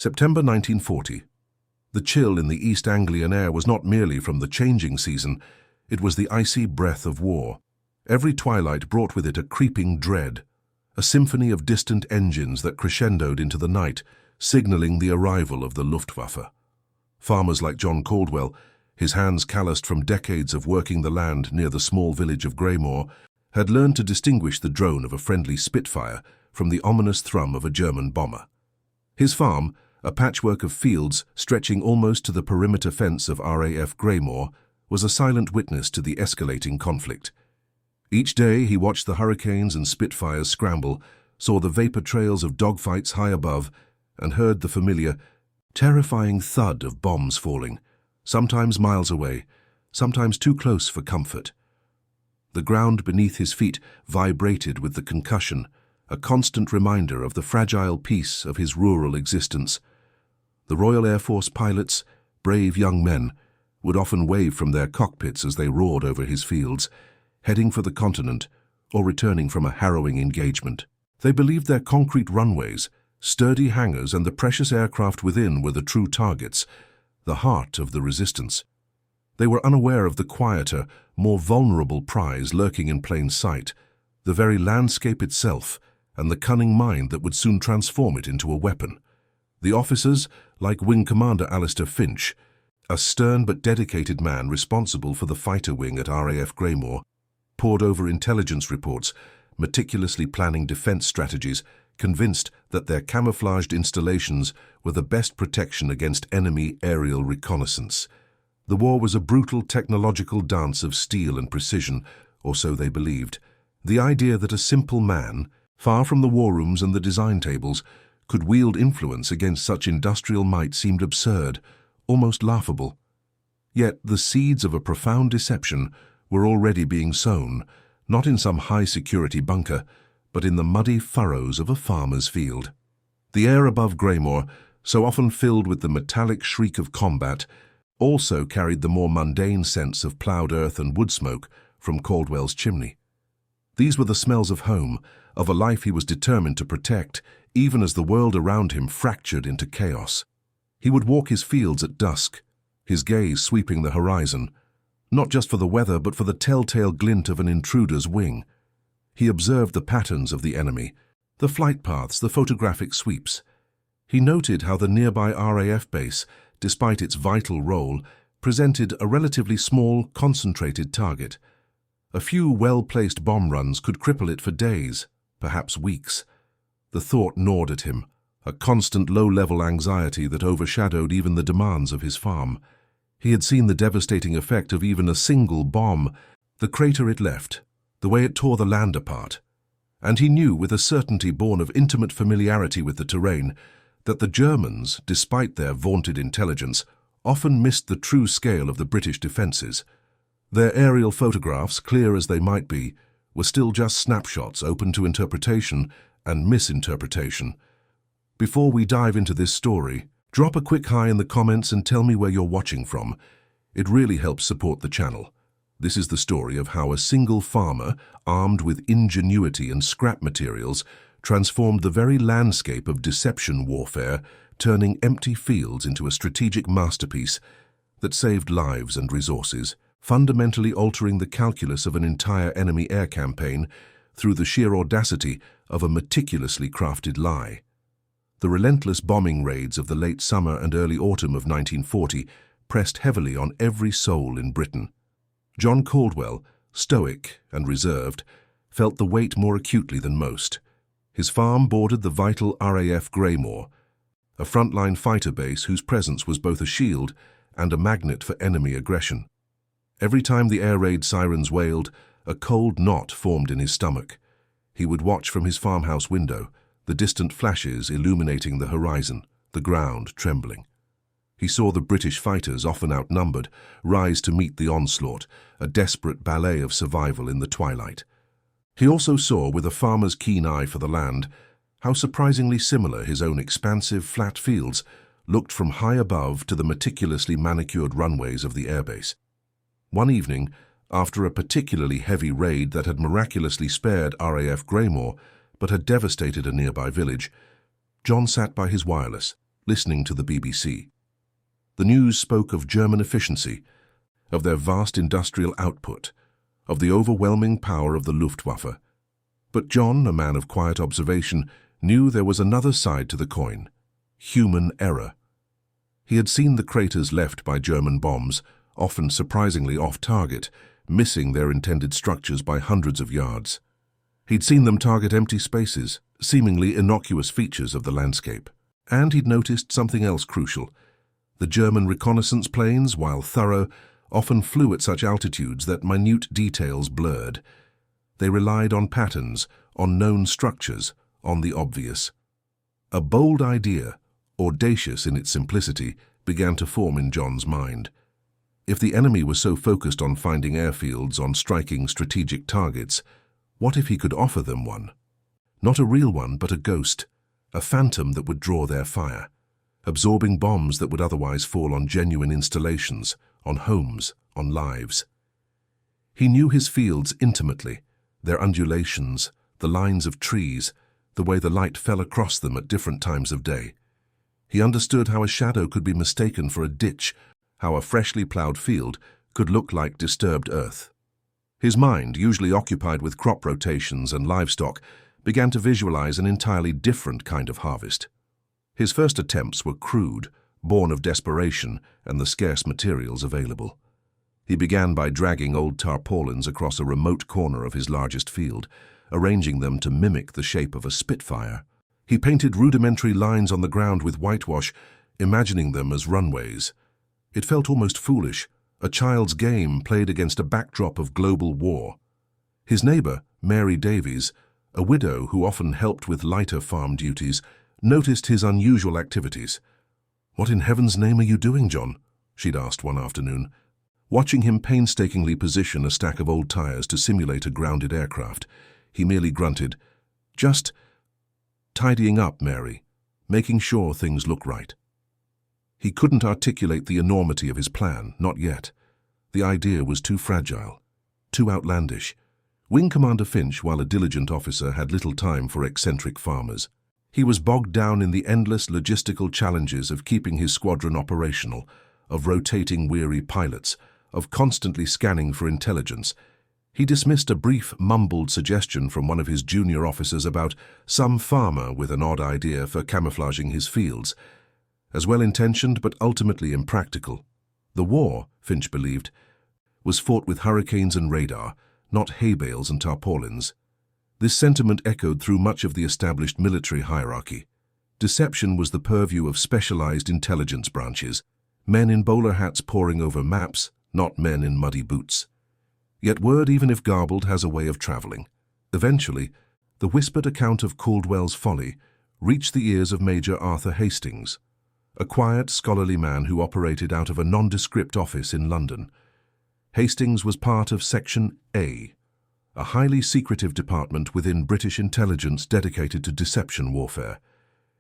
September 1940. The chill in the East Anglian air was not merely from the changing season, it was the icy breath of war. Every twilight brought with it a creeping dread, a symphony of distant engines that crescendoed into the night, signaling the arrival of the Luftwaffe. Farmers like John Caldwell, his hands calloused from decades of working the land near the small village of Greymoor, had learned to distinguish the drone of a friendly Spitfire from the ominous thrum of a German bomber. His farm, a patchwork of fields stretching almost to the perimeter fence of RAF Greymoor, was a silent witness to the escalating conflict. Each day he watched the Hurricanes and Spitfires scramble, saw the vapor trails of dogfights high above, and heard the familiar, terrifying thud of bombs falling, sometimes miles away, sometimes too close for comfort. The ground beneath his feet vibrated with the concussion, a constant reminder of the fragile peace of his rural existence. The Royal Air Force pilots, brave young men, would often wave from their cockpits as they roared over his fields, heading for the continent or returning from a harrowing engagement. They believed their concrete runways, sturdy hangars, and the precious aircraft within were the true targets, the heart of the resistance. They were unaware of the quieter, more vulnerable prize lurking in plain sight, the very landscape itself, and the cunning mind that would soon transform it into a weapon. The officers, like Wing Commander Alistair Finch, a stern but dedicated man responsible for the fighter wing at RAF Greymoor, pored over intelligence reports, meticulously planning defense strategies, convinced that their camouflaged installations were the best protection against enemy aerial reconnaissance. The war was a brutal technological dance of steel and precision, or so they believed. The idea that a simple man, far from the war rooms and the design tables, could wield influence against such industrial might seemed absurd, almost laughable. Yet the seeds of a profound deception were already being sown, not in some high-security bunker, but in the muddy furrows of a farmer's field. The air above Greymoor, so often filled with the metallic shriek of combat, also carried the more mundane scents of ploughed earth and wood smoke from Caldwell's chimney. These were the smells of home, of a life he was determined to protect, even as the world around him fractured into chaos. He would walk his fields at dusk, his gaze sweeping the horizon, not just for the weather but for the telltale glint of an intruder's wing. He observed the patterns of the enemy, the flight paths, the photographic sweeps. He noted how the nearby RAF base, despite its vital role, presented a relatively small, concentrated target. A few well-placed bomb runs could cripple it for days, perhaps weeks. The thought gnawed at him, a constant low-level anxiety that overshadowed even the demands of his farm. He had seen the devastating effect of even a single bomb, the crater it left, the way it tore the land apart. And he knew, with a certainty born of intimate familiarity with the terrain, that the Germans, despite their vaunted intelligence, often missed the true scale of the British defences. Their aerial photographs, clear as they might be, were still just snapshots open to interpretation and misinterpretation. Before we dive into this story, drop a quick hi in the comments and tell me where you're watching from. It really helps support the channel. This is the story of how a single farmer, armed with ingenuity and scrap materials, transformed the very landscape of deception warfare, turning empty fields into a strategic masterpiece that saved lives and resources, fundamentally altering the calculus of an entire enemy air campaign through the sheer audacity of a meticulously crafted lie. The relentless bombing raids of the late summer and early autumn of 1940 pressed heavily on every soul in Britain. John Caldwell, stoic and reserved, felt the weight more acutely than most. His farm bordered the vital RAF Greymoor, a frontline fighter base whose presence was both a shield and a magnet for enemy aggression. Every time the air raid sirens wailed, a cold knot formed in his stomach. He would watch from his farmhouse window, the distant flashes illuminating the horizon, the ground trembling. He saw the British fighters, often outnumbered, rise to meet the onslaught, a desperate ballet of survival in the twilight. He also saw, with a farmer's keen eye for the land, how surprisingly similar his own expansive, flat fields looked from high above to the meticulously manicured runways of the airbase. One evening, after a particularly heavy raid that had miraculously spared RAF Greymoor but had devastated a nearby village, John sat by his wireless, listening to the BBC. The news spoke of German efficiency, of their vast industrial output, of the overwhelming power of the Luftwaffe. But John, a man of quiet observation, knew there was another side to the coin: human error. He had seen the craters left by German bombs, often surprisingly off-target, missing their intended structures by hundreds of yards. He'd seen them target empty spaces, seemingly innocuous features of the landscape. And he'd noticed something else crucial. The German reconnaissance planes, while thorough, often flew at such altitudes that minute details blurred. They relied on patterns, on known structures, on the obvious. A bold idea, audacious in its simplicity, began to form in John's mind. If the enemy was so focused on finding airfields, on striking strategic targets, what if he could offer them one? Not a real one, but a ghost, a phantom that would draw their fire, absorbing bombs that would otherwise fall on genuine installations, on homes, on lives. He knew his fields intimately, their undulations, the lines of trees, the way the light fell across them at different times of day. He understood how a shadow could be mistaken for a ditch, how a freshly ploughed field could look like disturbed earth. His mind, usually occupied with crop rotations and livestock, began to visualize an entirely different kind of harvest. His first attempts were crude, born of desperation and the scarce materials available. He began by dragging old tarpaulins across a remote corner of his largest field, arranging them to mimic the shape of a spitfire. He painted rudimentary lines on the ground with whitewash, imagining them as runways. It felt almost foolish, a child's game played against a backdrop of global war. His neighbor, Mary Davies, a widow who often helped with lighter farm duties, noticed his unusual activities. "What in heaven's name are you doing, John?" she'd asked one afternoon. Watching him painstakingly position a stack of old tires to simulate a grounded aircraft, he merely grunted, "Just tidying up, Mary, making sure things look right." He couldn't articulate the enormity of his plan, not yet. The idea was too fragile, too outlandish. Wing Commander Finch, while a diligent officer, had little time for eccentric farmers. He was bogged down in the endless logistical challenges of keeping his squadron operational, of rotating weary pilots, of constantly scanning for intelligence. He dismissed a brief, mumbled suggestion from one of his junior officers about some farmer with an odd idea for camouflaging his fields. As well-intentioned but ultimately impractical. The war, Finch believed, was fought with hurricanes and radar, not hay bales and tarpaulins. This sentiment echoed through much of the established military hierarchy. Deception was the purview of specialized intelligence branches, men in bowler hats poring over maps, not men in muddy boots. Yet word, even if garbled, has a way of traveling. Eventually, the whispered account of Caldwell's folly reached the ears of Major Arthur Hastings, a quiet, scholarly man who operated out of a nondescript office in London. Hastings was part of Section A, a highly secretive department within British intelligence dedicated to deception warfare.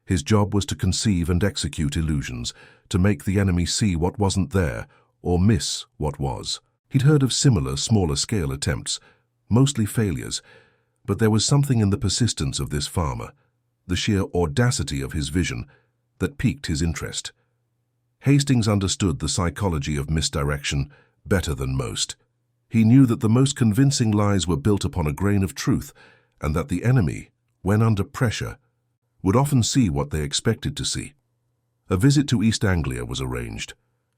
His job was to conceive and execute illusions, to make the enemy see what wasn't there or miss what was. He'd heard of similar, smaller-scale attempts, mostly failures, but there was something in the persistence of this farmer, the sheer audacity of his vision, that piqued his interest. Hastings understood the psychology of misdirection better than most. He knew that the most convincing lies were built upon a grain of truth, and that the enemy, when under pressure, would often see what they expected to see. A visit to East Anglia was arranged.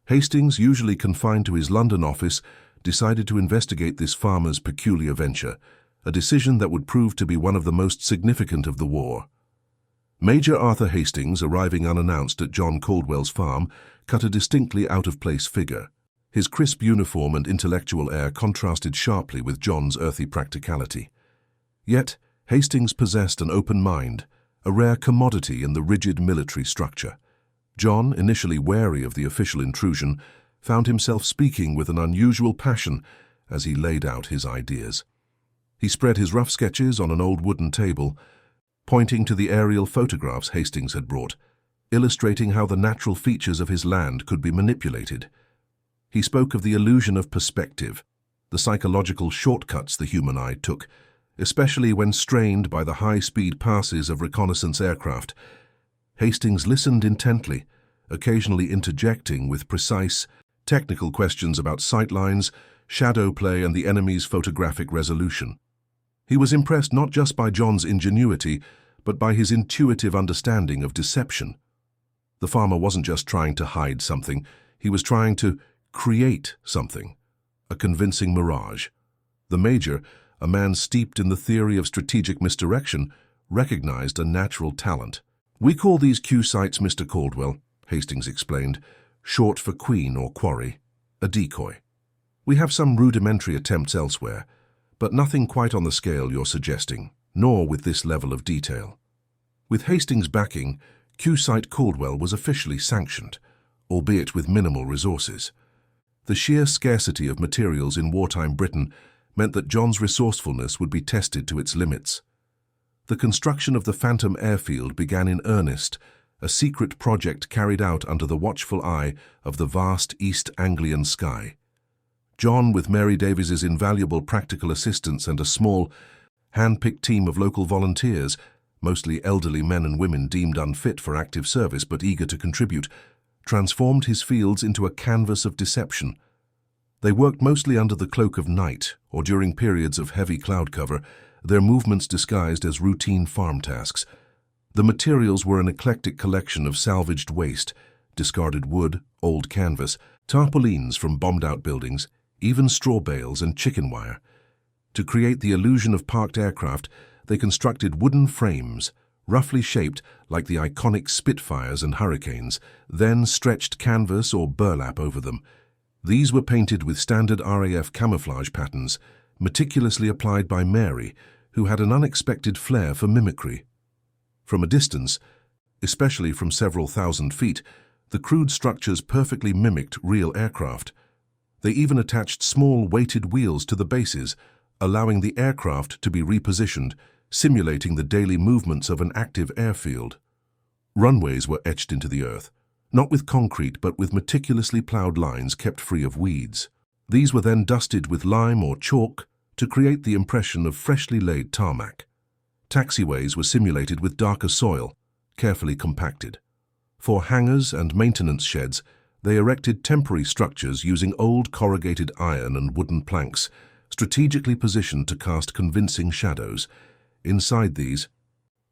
Hastings, usually confined to his London office, decided to investigate this farmer's peculiar venture, a decision that would prove to be one of the most significant of the war. Major Arthur Hastings, arriving unannounced at John Caldwell's farm, cut a distinctly out-of-place figure. His crisp uniform and intellectual air contrasted sharply with John's earthy practicality. Yet, Hastings possessed an open mind, a rare commodity in the rigid military structure. John, initially wary of the official intrusion, found himself speaking with an unusual passion as he laid out his ideas. He spread his rough sketches on an old wooden table, pointing to the aerial photographs Hastings had brought, illustrating how the natural features of his land could be manipulated. He spoke of the illusion of perspective, the psychological shortcuts the human eye took, especially when strained by the high-speed passes of reconnaissance aircraft. Hastings listened intently, occasionally interjecting with precise, technical questions about sightlines, shadow play, and the enemy's photographic resolution. He was impressed not just by John's ingenuity, but by his intuitive understanding of deception. The farmer wasn't just trying to hide something, he was trying to create something, a convincing mirage. The Major, a man steeped in the theory of strategic misdirection, recognized a natural talent. "We call these Q sites, Mr. Caldwell," Hastings explained, "short for queen or quarry, a decoy. We have some rudimentary attempts elsewhere, but nothing quite on the scale you're suggesting, nor with this level of detail." With Hastings' backing, Q-Site Caldwell was officially sanctioned, albeit with minimal resources. The sheer scarcity of materials in wartime Britain meant that John's resourcefulness would be tested to its limits. The construction of the Phantom Airfield began in earnest, a secret project carried out under the watchful eye of the vast East Anglian sky. John, with Mary Davies's invaluable practical assistance and a small, hand-picked team of local volunteers, mostly elderly men and women deemed unfit for active service but eager to contribute, transformed his fields into a canvas of deception. They worked mostly under the cloak of night or during periods of heavy cloud cover, their movements disguised as routine farm tasks. The materials were an eclectic collection of salvaged waste, discarded wood, old canvas, tarpaulins from bombed-out buildings, even straw bales and chicken wire. To create the illusion of parked aircraft, they constructed wooden frames, roughly shaped like the iconic Spitfires and Hurricanes, then stretched canvas or burlap over them. These were painted with standard RAF camouflage patterns, meticulously applied by Mary, who had an unexpected flair for mimicry. From a distance, especially from several thousand feet, the crude structures perfectly mimicked real aircraft. They even attached small weighted wheels to the bases, allowing the aircraft to be repositioned, simulating the daily movements of an active airfield. Runways were etched into the earth, not with concrete but with meticulously ploughed lines kept free of weeds. These were then dusted with lime or chalk to create the impression of freshly laid tarmac. Taxiways were simulated with darker soil, carefully compacted. For hangars and maintenance sheds, they erected temporary structures using old corrugated iron and wooden planks, strategically positioned to cast convincing shadows. Inside these,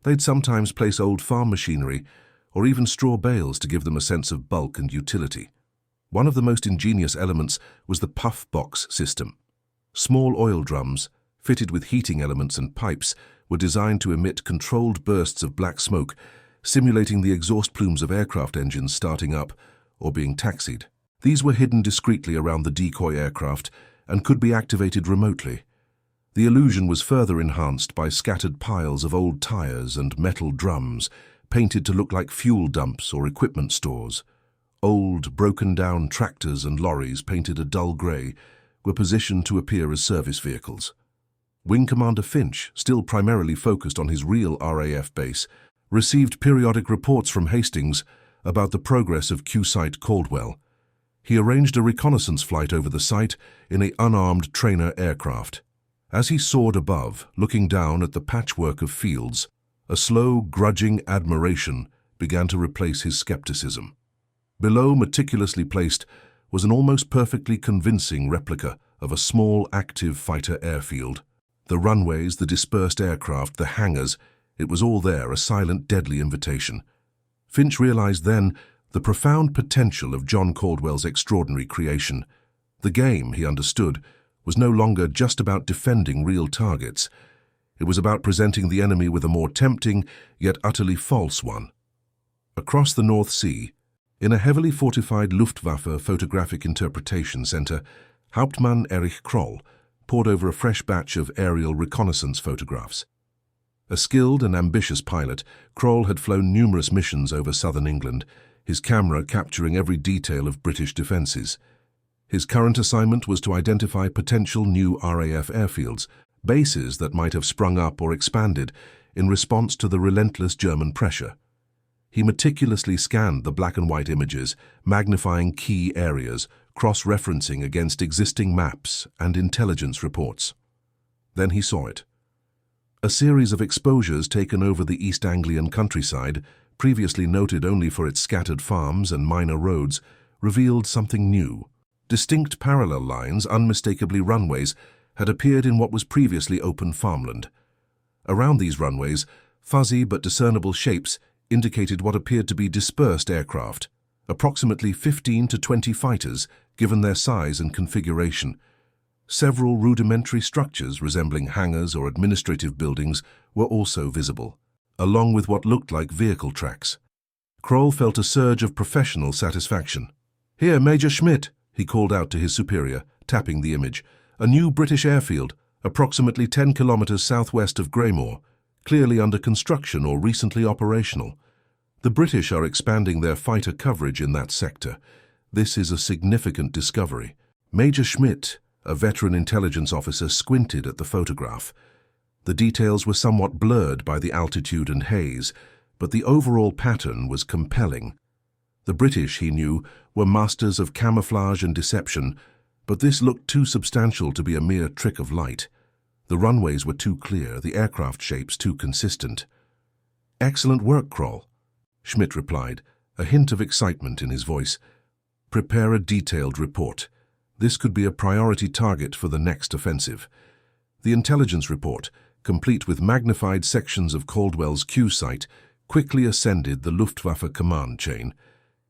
they'd sometimes place old farm machinery or even straw bales to give them a sense of bulk and utility. One of the most ingenious elements was the puff box system. Small oil drums, fitted with heating elements and pipes, were designed to emit controlled bursts of black smoke, simulating the exhaust plumes of aircraft engines starting up or being taxied. These were hidden discreetly around the decoy aircraft and could be activated remotely. The illusion was further enhanced by scattered piles of old tires and metal drums, painted to look like fuel dumps or equipment stores. Old, broken-down tractors and lorries, painted a dull grey, were positioned to appear as service vehicles. Wing Commander Finch, still primarily focused on his real RAF base, received periodic reports from Hastings about the progress of Q-Site Caldwell. He arranged a reconnaissance flight over the site in an unarmed trainer aircraft. As he soared above, looking down at the patchwork of fields, a slow, grudging admiration began to replace his skepticism. Below, meticulously placed, was an almost perfectly convincing replica of a small, active fighter airfield. The runways, the dispersed aircraft, the hangars, it was all there, a silent, deadly invitation. Finch realized then the profound potential of John Caldwell's extraordinary creation. The game, he understood, was no longer just about defending real targets. It was about presenting the enemy with a more tempting, yet utterly false one. Across the North Sea, in a heavily fortified Luftwaffe photographic interpretation center, Hauptmann Erich Kroll pored over a fresh batch of aerial reconnaissance photographs. A skilled and ambitious pilot, Kroll had flown numerous missions over southern England, his camera capturing every detail of British defences. His current assignment was to identify potential new RAF airfields, bases that might have sprung up or expanded in response to the relentless German pressure. He meticulously scanned the black and white images, magnifying key areas, cross-referencing against existing maps and intelligence reports. Then he saw it. A series of exposures taken over the East Anglian countryside, previously noted only for its scattered farms and minor roads, revealed something new. Distinct parallel lines, unmistakably runways, had appeared in what was previously open farmland. Around these runways, fuzzy but discernible shapes indicated what appeared to be dispersed aircraft, approximately 15 to 20 fighters, given their size and configuration. Several rudimentary structures resembling hangars or administrative buildings were also visible, along with what looked like vehicle tracks. Kroll felt a surge of professional satisfaction. "Here, Major Schmidt," he called out to his superior, tapping the image. "A new British airfield, approximately 10 kilometers southwest of Graymore, clearly under construction or recently operational. The British are expanding their fighter coverage in that sector. This is a significant discovery." Major Schmidt, a veteran intelligence officer, squinted at the photograph. The details were somewhat blurred by the altitude and haze, but the overall pattern was compelling. The British, he knew, were masters of camouflage and deception, but this looked too substantial to be a mere trick of light. The runways were too clear, the aircraft shapes too consistent. "Excellent work, Kroll," Schmidt replied, a hint of excitement in his voice. "Prepare a detailed report. This could be a priority target for the next offensive." The intelligence report, complete with magnified sections of Caldwell's Q site, quickly ascended the Luftwaffe command chain.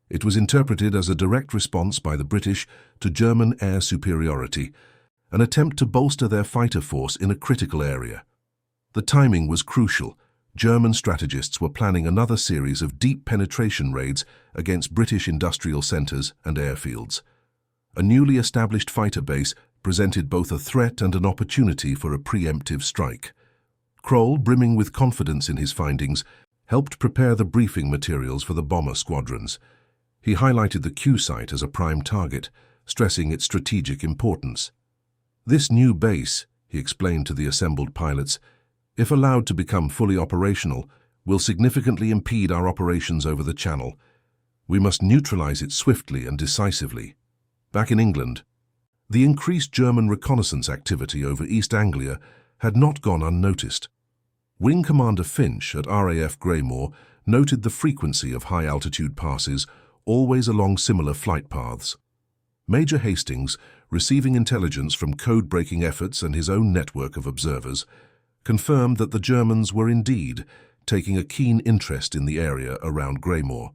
It was interpreted as a direct response by the British to German air superiority, an attempt to bolster their fighter force in a critical area. The timing was crucial. German strategists were planning another series of deep penetration raids against British industrial centers and airfields. A newly established fighter base presented both a threat and an opportunity for a preemptive strike. Kroll, brimming with confidence in his findings, helped prepare the briefing materials for the bomber squadrons. He highlighted the Q site as a prime target, stressing its strategic importance. "This new base," he explained to the assembled pilots, "if allowed to become fully operational, will significantly impede our operations over the Channel. We must neutralize it swiftly and decisively." Back in England, the increased German reconnaissance activity over East Anglia had not gone unnoticed. Wing Commander Finch at RAF Graymore noted the frequency of high-altitude passes, always along similar flight paths. Major Hastings, receiving intelligence from code-breaking efforts and his own network of observers, confirmed that the Germans were indeed taking a keen interest in the area around Graymore.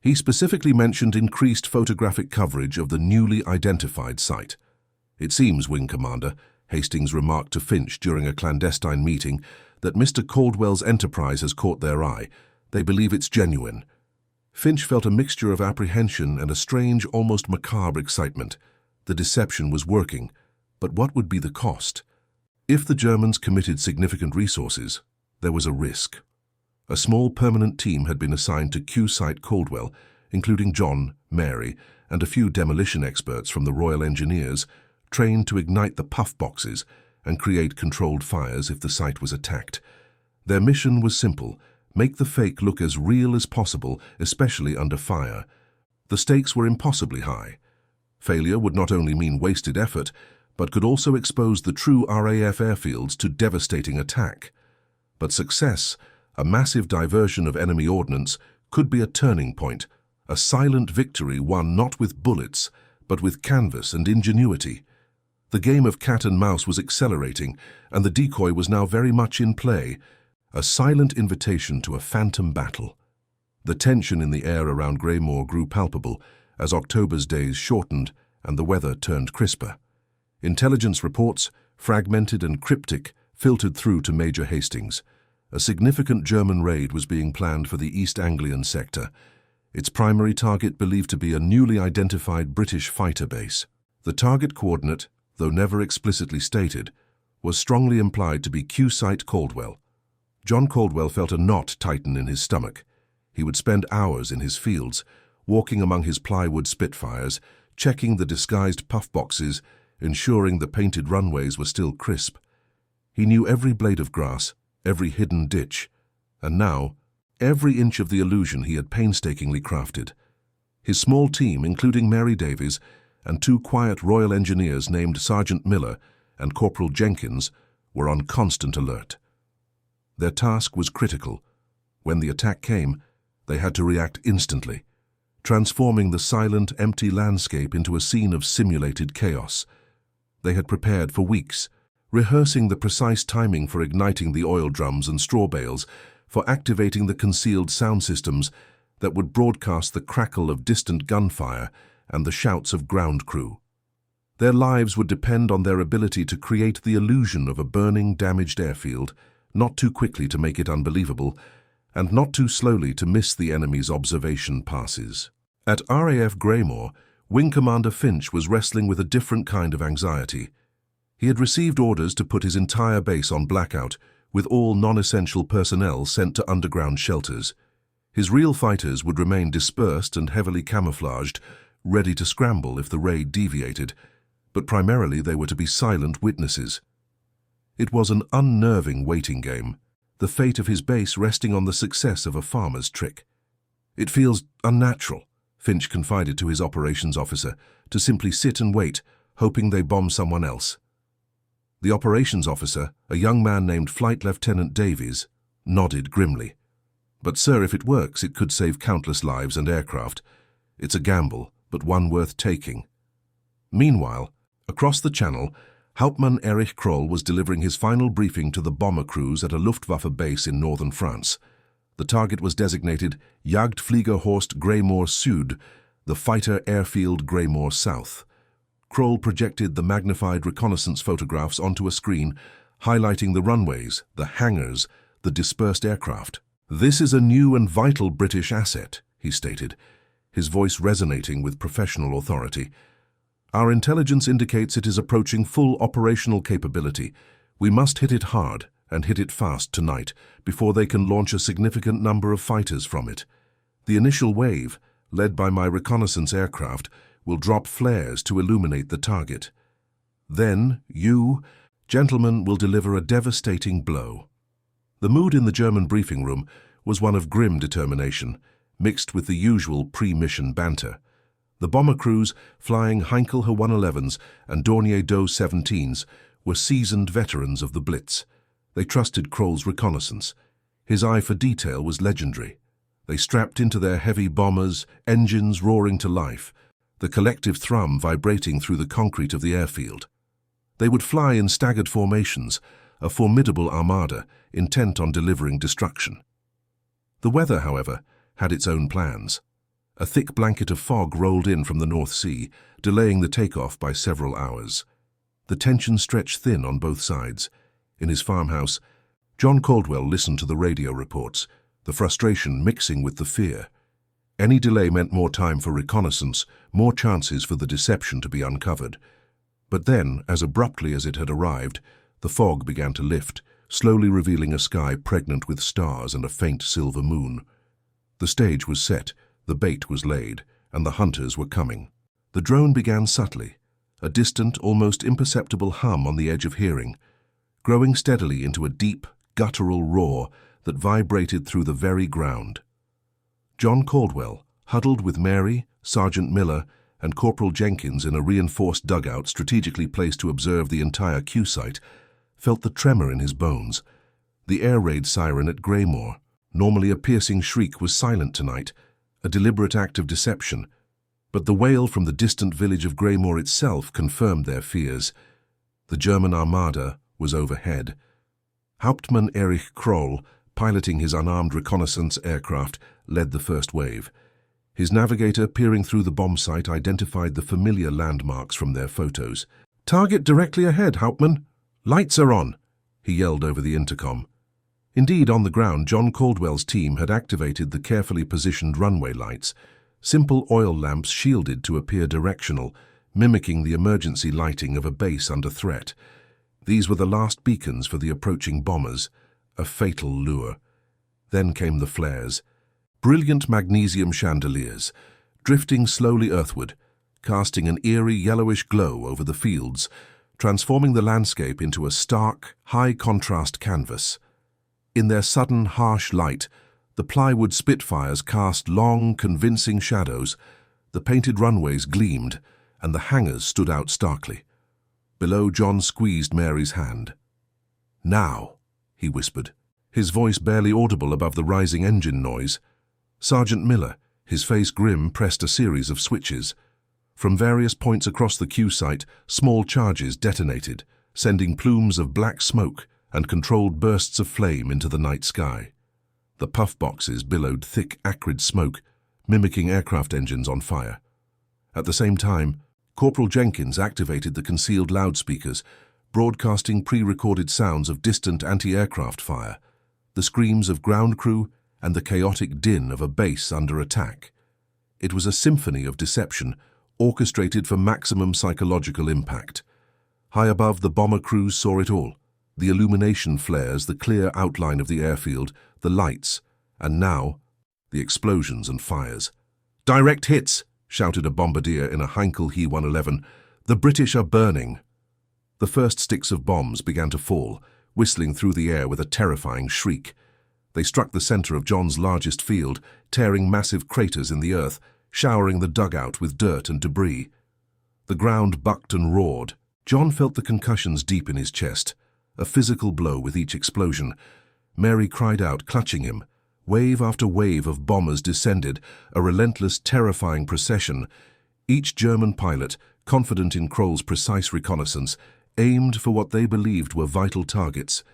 He specifically mentioned increased photographic coverage of the newly identified site. "It seems, Wing Commander," Hastings remarked to Finch during a clandestine meeting, "that Mr. Caldwell's enterprise has caught their eye. They believe it's genuine." Finch felt a mixture of apprehension and a strange, almost macabre excitement. The deception was working, but what would be the cost? If the Germans committed significant resources, there was a risk. A small permanent team had been assigned to Q-Site Caldwell, including John, Mary, and a few demolition experts from the Royal Engineers, trained to ignite the puff boxes and create controlled fires if the site was attacked. Their mission was simple: make the fake look as real as possible, especially under fire. The stakes were impossibly high. Failure would not only mean wasted effort, but could also expose the true RAF airfields to devastating attack. But success, a massive diversion of enemy ordnance, could be a turning point, a silent victory won not with bullets, but with canvas and ingenuity. The game of cat and mouse was accelerating, and the decoy was now very much in play, a silent invitation to a phantom battle. The tension in the air around Graymore grew palpable as October's days shortened and the weather turned crisper. Intelligence reports, fragmented and cryptic, filtered through to Major Hastings. A significant German raid was being planned for the East Anglian sector, its primary target believed to be a newly identified British fighter base. The target coordinate, though never explicitly stated, was strongly implied to be Q-Site Caldwell. John Caldwell felt a knot tighten in his stomach. He would spend hours in his fields, walking among his plywood Spitfires, checking the disguised puff boxes, ensuring the painted runways were still crisp. He knew every blade of grass, every hidden ditch, and now, every inch of the illusion he had painstakingly crafted. His small team, including Mary Davies, and two quiet Royal Engineers named Sergeant Miller and Corporal Jenkins, were on constant alert. Their task was critical: When the attack came, they had to react instantly, transforming the silent, empty landscape into a scene of simulated chaos. They had prepared for weeks, rehearsing the precise timing for igniting the oil drums and straw bales, for activating the concealed sound systems that would broadcast the crackle of distant gunfire and the shouts of ground crew. Their lives would depend on their ability to create the illusion of a burning, damaged airfield, not too quickly to make it unbelievable, and not too slowly to miss the enemy's observation passes. At RAF Graymore, Wing Commander Finch was wrestling with a different kind of anxiety. He had received orders to put his entire base on blackout, with all non-essential personnel sent to underground shelters. His real fighters would remain dispersed and heavily camouflaged, ready to scramble if the raid deviated, but primarily they were to be silent witnesses. It was an unnerving waiting game, the fate of his base resting on the success of a farmer's trick. "It feels unnatural," Finch confided to his operations officer, "to simply sit and wait, hoping they bomb someone else." The operations officer, a young man named Flight Lieutenant Davies, nodded grimly. "But sir, if it works, it could save countless lives and aircraft. It's a gamble, but one worth taking." Meanwhile, across the channel, Hauptmann Erich Kroll was delivering his final briefing to the bomber crews at a Luftwaffe base in northern France. The target was designated Jagdfliegerhorst Graymore Süd, the fighter airfield Graymore South. Kroll projected the magnified reconnaissance photographs onto a screen, highlighting the runways, the hangars, the dispersed aircraft. "This is a new and vital British asset," he stated, his voice resonating with professional authority. "Our intelligence indicates it is approaching full operational capability. We must hit it hard and hit it fast tonight before they can launch a significant number of fighters from it. The initial wave, led by my reconnaissance aircraft, will drop flares to illuminate the target. Then you, gentlemen, will deliver a devastating blow." The mood in the German briefing room was one of grim determination, mixed with the usual pre-mission banter. The bomber crews, flying Heinkel H-111s and Dornier Doe 17s, were seasoned veterans of the Blitz. They trusted Kroll's reconnaissance. His eye for detail was legendary. They strapped into their heavy bombers, engines roaring to life, the collective thrum vibrating through the concrete of the airfield. They would fly in staggered formations, a formidable armada intent on delivering destruction. The weather, however, had its own plans. A thick blanket of fog rolled in from the North Sea, delaying the takeoff by several hours. The tension stretched thin on both sides. In his farmhouse, John Caldwell listened to the radio reports, the frustration mixing with the fear. Any delay meant more time for reconnaissance, more chances for the deception to be uncovered. But then, as abruptly as it had arrived, the fog began to lift, slowly revealing a sky pregnant with stars and a faint silver moon. The stage was set, the bait was laid, and the hunters were coming. The drone began subtly, a distant, almost imperceptible hum on the edge of hearing, growing steadily into a deep, guttural roar that vibrated through the very ground. John Caldwell, huddled with Mary, Sergeant Miller, and Corporal Jenkins in a reinforced dugout strategically placed to observe the entire Q site, felt the tremor in his bones. The air raid siren at Graymore, normally a piercing shriek, was silent tonight, a deliberate act of deception. But the wail from the distant village of Graymore itself confirmed their fears. The German armada was overhead. Hauptmann Erich Kroll, piloting his unarmed reconnaissance aircraft, led the first wave. His navigator, peering through the bomb site, identified the familiar landmarks from their photos. "Target directly ahead, Hauptmann. Lights are on," he yelled over the intercom. Indeed, on the ground, John Caldwell's team had activated the carefully positioned runway lights, simple oil lamps shielded to appear directional, mimicking the emergency lighting of a base under threat. These were the last beacons for the approaching bombers, a fatal lure. Then came the flares. Brilliant magnesium chandeliers, drifting slowly earthward, casting an eerie yellowish glow over the fields, transforming the landscape into a stark, high-contrast canvas. In their sudden, harsh light, the plywood Spitfires cast long, convincing shadows, the painted runways gleamed, and the hangars stood out starkly. Below, John squeezed Mary's hand. "Now," he whispered, his voice barely audible above the rising engine noise. Sergeant Miller, his face grim, pressed a series of switches. From various points across the Q site, small charges detonated, sending plumes of black smoke and controlled bursts of flame into the night sky. The puff boxes billowed thick, acrid smoke, mimicking aircraft engines on fire. At the same time, Corporal Jenkins activated the concealed loudspeakers, broadcasting pre-recorded sounds of distant anti-aircraft fire, the screams of ground crew and the chaotic din of a base under attack. It was a symphony of deception, orchestrated for maximum psychological impact. High above, the bomber crews saw it all: the illumination flares, the clear outline of the airfield, the lights, and now, the explosions and fires. "Direct hits!" shouted a bombardier in a Heinkel He-111. "The British are burning!" The first sticks of bombs began to fall, whistling through the air with a terrifying shriek. They struck the center of John's largest field, tearing massive craters in the earth, showering the dugout with dirt and debris. The ground bucked and roared. John felt the concussions deep in his chest, a physical blow with each explosion. Mary cried out, clutching him. Wave after wave of bombers descended, a relentless, terrifying procession. Each German pilot, confident in Kroll's precise reconnaissance, aimed for what they believed were vital targets.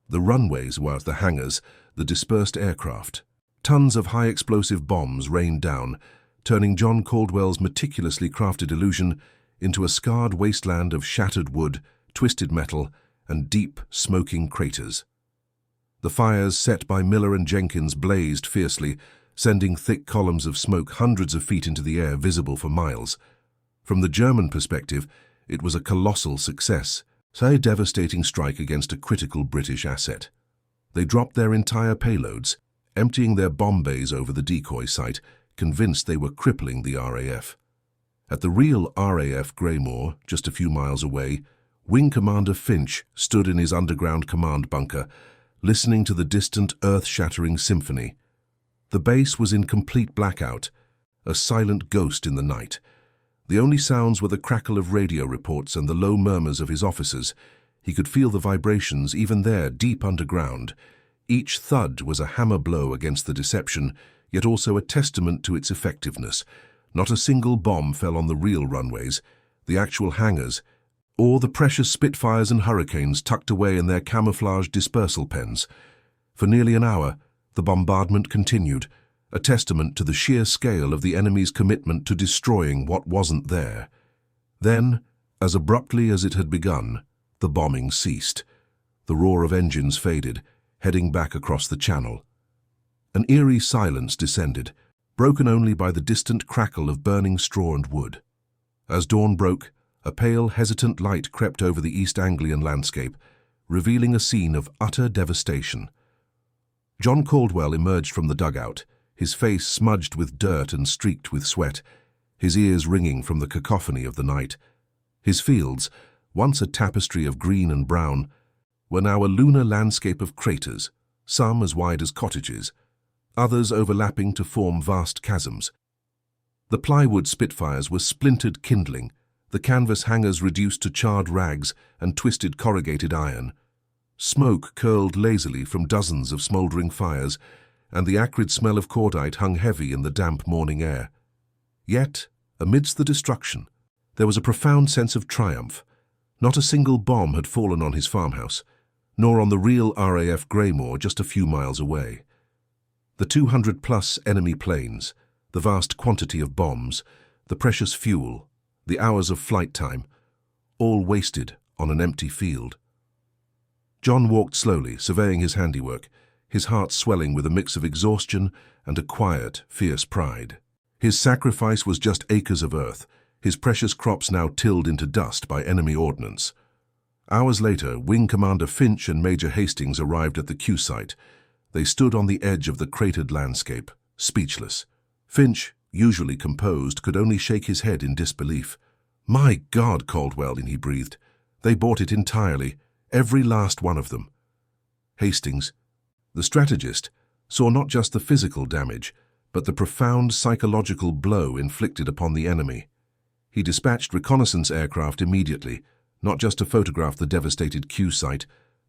The runways were the hangars, the dispersed aircraft. Tons of high-explosive bombs rained down, turning John Caldwell's meticulously crafted illusion into a scarred wasteland of shattered wood, twisted metal, and deep, smoking craters. The fires set by Miller and Jenkins blazed fiercely, sending thick columns of smoke hundreds of feet into the air, visible for miles. From the German perspective, it was a colossal success, a devastating strike against a critical British asset. They dropped their entire payloads, emptying their bomb bays over the Decoy site, convinced they were crippling the RAF. At the real RAF Greymoor, just a few miles away, Wing Commander Finch stood in his underground command bunker, listening to the distant, earth-shattering symphony. The base was in complete blackout, a silent ghost in the night. The only sounds were the crackle of radio reports and the low murmurs of his officers. He could feel the vibrations even there, deep underground. Each thud was a hammer blow against the deception, yet also a testament to its effectiveness. Not a single bomb fell on the real runways, the actual hangars, or the precious Spitfires and Hurricanes tucked away in their camouflaged dispersal pens. For nearly an hour, the bombardment continued, a testament to the sheer scale of the enemy's commitment to destroying what wasn't there. Then, as abruptly as it had begun, the bombing ceased. The roar of engines faded, heading back across the channel. An eerie silence descended, broken only by the distant crackle of burning straw and wood. As dawn broke, a pale, hesitant light crept over the East Anglian landscape, revealing a scene of utter devastation. John Caldwell emerged from the dugout, his face smudged with dirt and streaked with sweat, his ears ringing from the cacophony of the night. His fields, once a tapestry of green and brown, were now a lunar landscape of craters, some as wide as cottages, others overlapping to form vast chasms. The plywood Spitfires were splintered kindling, the canvas hangars reduced to charred rags and twisted corrugated iron. Smoke curled lazily from dozens of smouldering fires, and the acrid smell of cordite hung heavy in the damp morning air. Yet, amidst the destruction, there was a profound sense of triumph. Not a single bomb had fallen on his farmhouse, nor on the real RAF Greymoor just a few miles away. The 200-plus enemy planes, the vast quantity of bombs, the precious fuel, the hours of flight time, all wasted on an empty field. John walked slowly, surveying his handiwork, his heart swelling with a mix of exhaustion and a quiet, fierce pride. His sacrifice was just acres of earth, his precious crops now tilled into dust by enemy ordnance. Hours later, Wing Commander Finch and Major Hastings arrived at the Q site. They stood on the edge of the cratered landscape, speechless. Finch, usually composed, could only shake his head in disbelief. "My God, Caldwell," he breathed. "They bought it entirely, every last one of them." Hastings, the strategist, saw not just the physical damage, but the profound psychological blow inflicted upon the enemy. He dispatched reconnaissance aircraft immediately, not just to photograph the devastated Q site,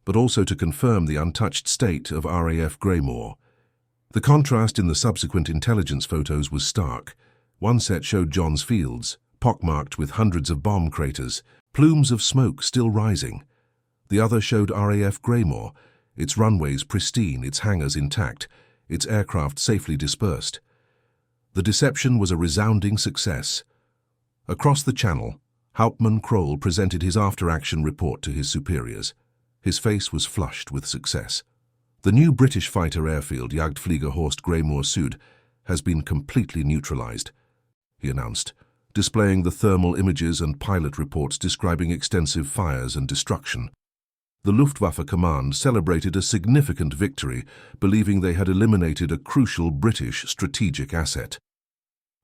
but also to confirm the untouched state of RAF Greymoor. The contrast in the subsequent intelligence photos was stark. One set showed John's fields, pockmarked with hundreds of bomb craters, plumes of smoke still rising. The other showed RAF Greymoor, its runways pristine, its hangars intact, its aircraft safely dispersed. The deception was a resounding success. Across the Channel, Hauptmann Kroll presented his after-action report to his superiors. His face was flushed with success. The new British fighter airfield, Jagdflieger Horst Greymoor Süd, has been completely neutralized, he announced, displaying the thermal images and pilot reports describing extensive fires and destruction. The Luftwaffe command celebrated a significant victory, believing they had eliminated a crucial British strategic asset.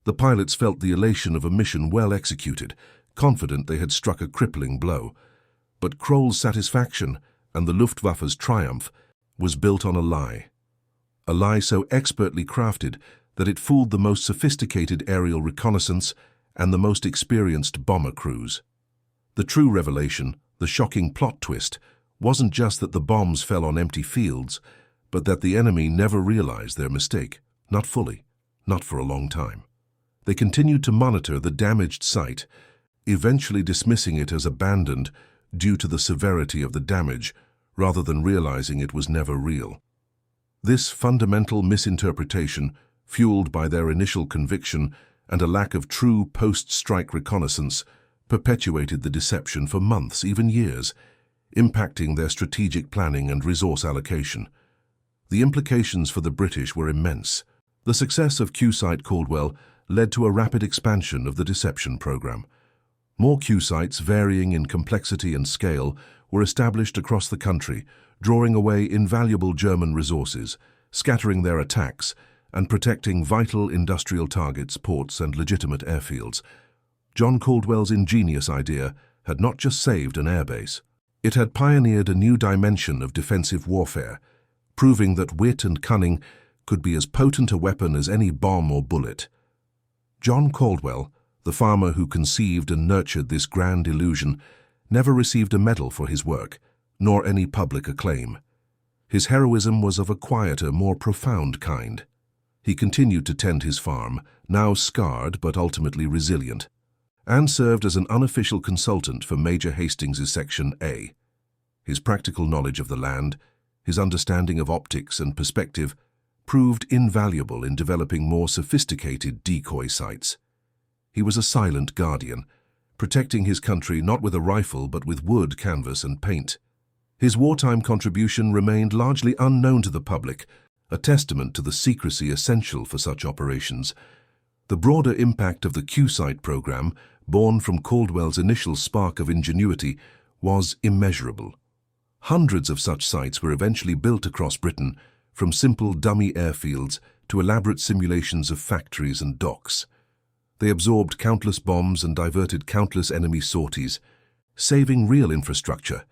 The pilots felt the elation of a mission well executed, confident they had struck a crippling blow. But Kroll's satisfaction and the Luftwaffe's triumph was built on a lie so expertly crafted that it fooled the most sophisticated aerial reconnaissance and the most experienced bomber crews. The true revelation, the shocking plot twist, wasn't just that the bombs fell on empty fields, but that the enemy never realized their mistake, not fully, not for a long time. They continued to monitor the damaged site, eventually dismissing it as abandoned due to the severity of the damage, rather than realizing it was never real. This fundamental misinterpretation, fueled by their initial conviction and a lack of true post-strike reconnaissance, perpetuated the deception for months, even years, impacting their strategic planning and resource allocation. The implications for the British were immense. The success of Q-Site Caldwell led to a rapid expansion of the deception program. More Q-sites, varying in complexity and scale, were established across the country, drawing away invaluable German resources, scattering their attacks, and protecting vital industrial targets, ports, and legitimate airfields. John Caldwell's ingenious idea had not just saved an airbase. It had pioneered a new dimension of defensive warfare, proving that wit and cunning could be as potent a weapon as any bomb or bullet. John Caldwell, the farmer who conceived and nurtured this grand illusion, never received a medal for his work, nor any public acclaim. His heroism was of a quieter, more profound kind. He continued to tend his farm, now scarred but ultimately resilient, and served as an unofficial consultant for Major Hastings' Section A. His practical knowledge of the land, his understanding of optics and perspective, proved invaluable in developing more sophisticated decoy sites. He was a silent guardian, protecting his country not with a rifle but with wood, canvas, and paint. His wartime contribution remained largely unknown to the public, a testament to the secrecy essential for such operations. The broader impact of the Q-Site program, born from Caldwell's initial spark of ingenuity, was immeasurable. Hundreds of such sites were eventually built across Britain, from simple dummy airfields to elaborate simulations of factories and docks. They absorbed countless bombs and diverted countless enemy sorties, saving real infrastructure,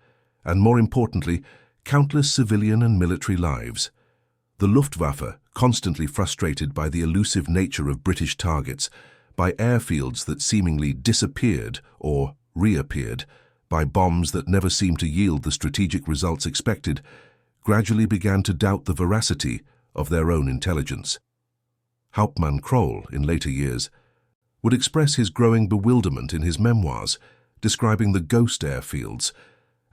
and more importantly, countless civilian and military lives. The Luftwaffe, constantly frustrated by the elusive nature of British targets, by airfields that seemingly disappeared or reappeared, by bombs that never seemed to yield the strategic results expected, gradually began to doubt the veracity of their own intelligence. Hauptmann Kroll, in later years, would express his growing bewilderment in his memoirs, describing the ghost airfields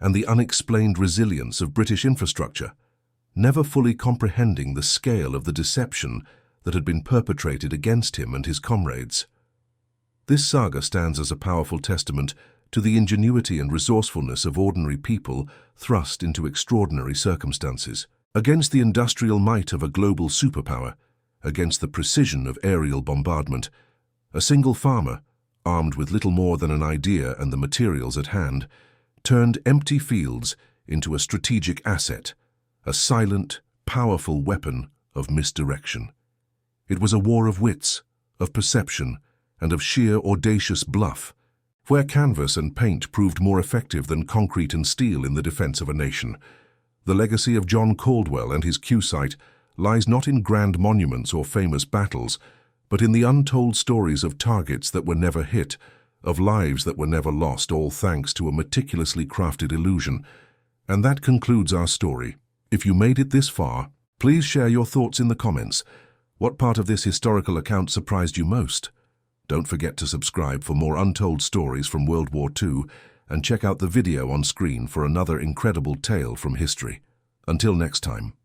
and the unexplained resilience of British infrastructure, never fully comprehending the scale of the deception that had been perpetrated against him and his comrades. This saga stands as a powerful testament to the ingenuity and resourcefulness of ordinary people thrust into extraordinary circumstances. Against the industrial might of a global superpower, against the precision of aerial bombardment, a single farmer, armed with little more than an idea and the materials at hand, turned empty fields into a strategic asset, a silent, powerful weapon of misdirection. It was a war of wits, of perception, and of sheer audacious bluff, where canvas and paint proved more effective than concrete and steel in the defense of a nation. The legacy of John Caldwell and his Q-Site lies not in grand monuments or famous battles, but in the untold stories of targets that were never hit, of lives that were never lost, all thanks to a meticulously crafted illusion. And that concludes our story. If you made it this far, please share your thoughts in the comments. What part of this historical account surprised you most? Don't forget to subscribe for more untold stories from World War II and check out the video on screen for another incredible tale from history. Until next time.